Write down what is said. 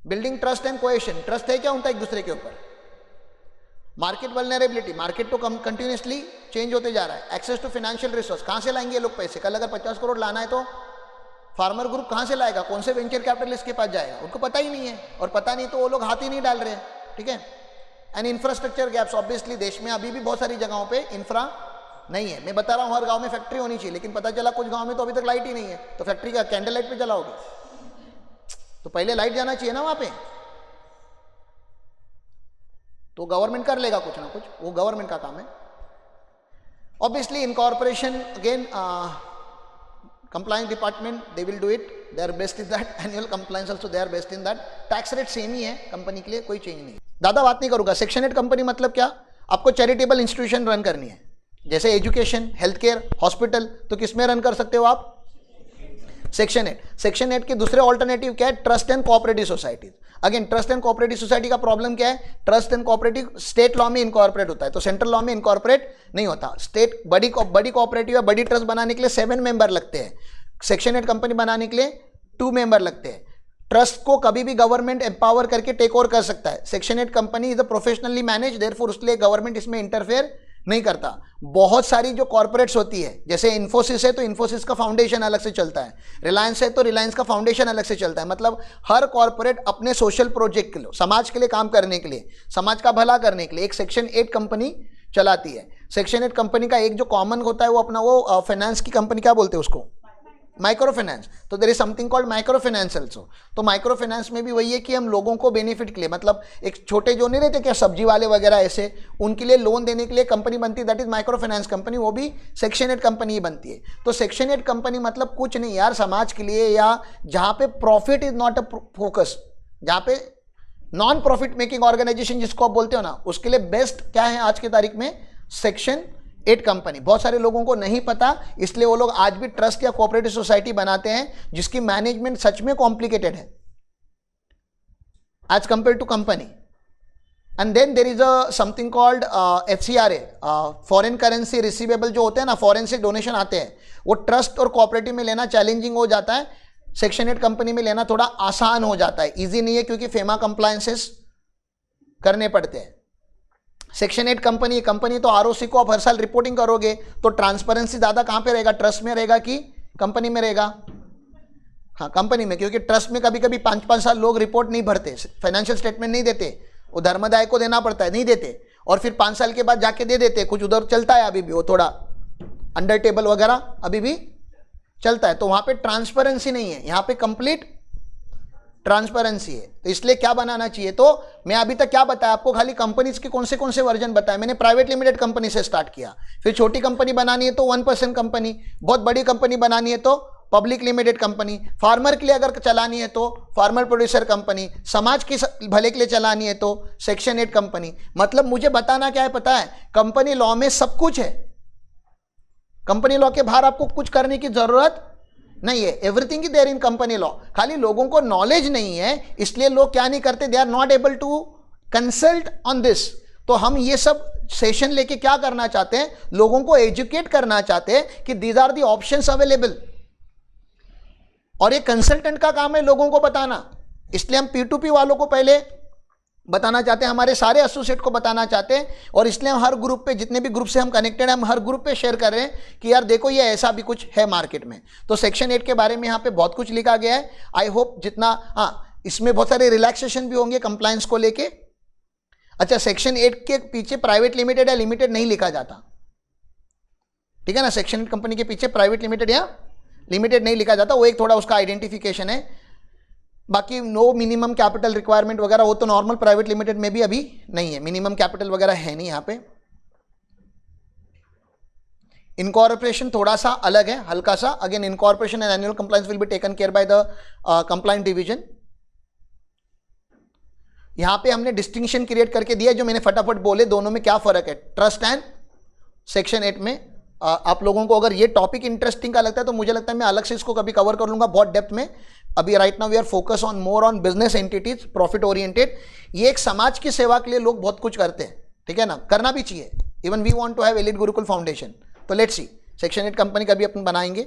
Building trust and cohesion, trust है क्या उनका एक दूसरे के ऊपर। मार्केट वल्नरेबिलिटी, मार्केट तो कंटिन्यूसली चेंज होते जा रहा है। एक्सेस टू फाइनेंशियल रिसोर्स, कहां से लाएंगे ये लोग पैसे, कल अगर 50 करोड़ लाना है तो फार्मर ग्रुप कहां से लाएगा, कौन से वेंचर कैपिटलिस्ट के पास जाएगा, उनको पता ही नहीं है, और पता नहीं तो वो लोग हाथ ही नहीं डाल रहे हैं, ठीक है। एंड इंफ्रास्ट्रक्चर गैप्स, ऑब्वियसली देश में अभी भी बहुत सारी जगहों पे इंफ्रा नहीं है। मैं बता रहा हूँ हर गांव में फैक्ट्री होनी चाहिए, लेकिन पता चला कुछ गांव में तो अभी तक लाइट ही नहीं है, तो फैक्ट्री का कैंडल लाइट पे जलाओगे, तो पहले लाइट जाना चाहिए ना वहां पे। तो गवर्नमेंट कर लेगा कुछ ना कुछ, वो गवर्नमेंट का काम है। Obviously incorporation again compliance department they will do it, they are best in that, annual compliance also they are best in that, tax rate same ही है कंपनी के लिए, कोई चेंज नहीं। दादा बात नहीं करूंगा। सेक्शन 8 कंपनी मतलब क्या, आपको चैरिटेबल इंस्टीट्यूशन रन करनी है, जैसे एजुकेशन, हेल्थ केयर, हॉस्पिटल, तो किसमें रन कर सकते हो आप, सेक्शन 8। सेक्शन 8 के दूसरे ऑल्टरनेटिव क्या है, trust and cooperative society. Again trust and cooperative society का प्रॉब्लम क्या है, trust and cooperative state law में इनकॉर्पोरेट होता है, तो सेंट्रल लॉ में इनकॉर्पोरेट नहीं होता। स्टेट बड़ी कोऑपरेटिव या बड़ी ट्रस्ट बनाने के लिए 7 मेंबर लगते हैं, सेक्शन 8 कंपनी बनाने के लिए 2 मेंबर लगते हैं। ट्रस्ट को कभी भी गवर्नमेंट एम्पावर करके टेक ओवर कर सकता है। Section 8 company is a professionally manage, therefore उसके लिए गवर्नमेंट इसमें इंटरफेयर नहीं करता। बहुत सारी जो कॉर्पोरेट्स होती है, जैसे इन्फोसिस है तो इन्फोसिस का फाउंडेशन अलग से चलता है, रिलायंस है तो रिलायंस का फाउंडेशन अलग से चलता है। मतलब हर कॉर्पोरेट अपने सोशल प्रोजेक्ट के लिए, समाज के लिए काम करने के लिए, समाज का भला करने के लिए एक सेक्शन 8 कंपनी चलाती है। सेक्शन 8 कंपनी का एक जो कॉमन होता है वो अपना वो फाइनेंस की कंपनी क्या बोलते हैं उसको, माइक्रो फाइनेंस। तो there is something called micro finance also. तो माइक्रो फाइनेंस में भी वही है कि हम लोगों को बेनिफिट के लिए, मतलब एक छोटे जो नहीं रहते क्या सब्जी वाले वगैरह ऐसे, उनके लिए लोन देने के लिए कंपनी बनती है, that is micro finance company, वो भी सेक्शन 8 कंपनी ही बनती है। तो सेक्शन 8 कंपनी मतलब कुछ नहीं यार, समाज के लिए, या जहाँ पे profit is not a focus, जहाँ पे नॉन प्रॉफिट मेकिंग ऑर्गेनाइजेशन जिसको आप बोलते हो ना, उसके लिए बेस्ट क्या है आज की तारीख में, सेक्शन 8 कंपनी। बहुत सारे लोगों को नहीं पता, इसलिए वो लोग आज भी ट्रस्ट या कोऑपरेटिव सोसाइटी बनाते हैं जिसकी मैनेजमेंट सच में कॉम्प्लिकेटेड है as compare to company. And then there is a something called FCRA, foreign currency receivable जो होते हैं ना, फॉरेन से डोनेशन आते हैं, वो ट्रस्ट और कोऑपरेटिव में लेना चैलेंजिंग हो जाता है, सेक्शन 8 कंपनी में लेना थोड़ा आसान हो जाता है। ईजी नहीं है क्योंकि फेमा कंप्लायंसेस करने पड़ते हैं। सेक्शन 8 कंपनी तो ROC को आप हर साल रिपोर्टिंग करोगे, तो ट्रांसपेरेंसी ज़्यादा कहाँ पे रहेगा, ट्रस्ट में रहेगा कि कंपनी में रहेगा, हाँ कंपनी में, क्योंकि ट्रस्ट में कभी कभी 5-5 साल लोग रिपोर्ट नहीं भरते, फाइनेंशियल स्टेटमेंट नहीं देते, वो धर्मदाय को देना पड़ता है, नहीं देते, और फिर 5 साल के बाद जाके दे देते, कुछ उधर चलता है अभी भी, वो थोड़ा अंडर टेबल वगैरह अभी भी चलता है, तो वहाँ पे ट्रांसपेरेंसी नहीं है, यहाँ पे कंप्लीट ट्रांसपेरेंसी है। तो इसलिए क्या बनाना चाहिए, तो मैं अभी तक क्या बताया आपको, खाली कंपनीज के कौन से वर्जन बताया मैंने। प्राइवेट लिमिटेड कंपनी से स्टार्ट किया, फिर छोटी कंपनी बनानी है तो 1% कंपनी, बहुत बड़ी कंपनी बनानी है तो पब्लिक लिमिटेड कंपनी, फार्मर के लिए अगर चलानी है तो फार्मर प्रोड्यूसर कंपनी, समाज के भले के लिए चलानी है तो सेक्शन 8 कंपनी। मतलब मुझे बताना क्या है पता है, कंपनी लॉ में सब कुछ है, कंपनी लॉ के बाहर आपको कुछ करने की जरूरत नहीं है, everything is there in company law. खाली लोगों को नॉलेज नहीं है, इसलिए लोग क्या नहीं करते, they are not able to consult on this. तो हम ये सब सेशन लेके क्या करना चाहते हैं, लोगों को एजुकेट करना चाहते हैं कि these are the options available, और ये कंसल्टेंट का काम है लोगों को बताना। इसलिए हम P2P वालों को पहले बताना चाहते हैं, हमारे सारे एसोसिएट को बताना चाहते हैं, और इसलिए हम हर ग्रुप पे, जितने भी ग्रुप से हम कनेक्टेड हैं, हम हर ग्रुप पे शेयर कर रहे हैं कि यार देखो ये ऐसा भी कुछ है मार्केट में। तो सेक्शन 8 के बारे में यहाँ पे बहुत कुछ लिखा गया है। आई होप जितना, हाँ इसमें बहुत सारे रिलैक्सेशन भी होंगे कंप्लायंस को लेके। अच्छा, सेक्शन 8 के पीछे प्राइवेट लिमिटेड या लिमिटेड नहीं लिखा जाता, ठीक है ना, सेक्शन 8 कंपनी के पीछे प्राइवेट लिमिटेड या लिमिटेड नहीं लिखा जाता, वो एक थोड़ा उसका आइडेंटिफिकेशन है। बाकी नो मिनिमम कैपिटल रिक्वायरमेंट वगैरह, वो तो नॉर्मल प्राइवेट लिमिटेड में भी अभी नहीं है, मिनिमम कैपिटल वगैरह है नहीं यहाँ पे। इनकॉर्पोरेशन थोड़ा सा अलग है, हल्का सा। Again incorporation and annual compliance will be taken care by the compliant division. यहाँ पे हमने डिस्टिंक्शन क्रिएट करके दिया, जो मैंने फटाफट बोले दोनों में क्या फर्क है, ट्रस्ट एंड सेक्शन 8 में। आप लोगों को अगर ये टॉपिक इंटरेस्टिंग का लगता है तो मुझे लगता है मैं अलग से इसको कभी कवर कर लूंगा बहुत डेप्थ में। अभी right now we are focus on more on business entities, profit oriented. ये एक समाज की सेवा के लिए लोग बहुत कुछ करते हैं, ठीक है ना, करना भी चाहिए। Even we want to have elite Gurukul foundation. तो लेट्स सी, सेक्शन 8 कंपनी का भी अपन बनाएंगे।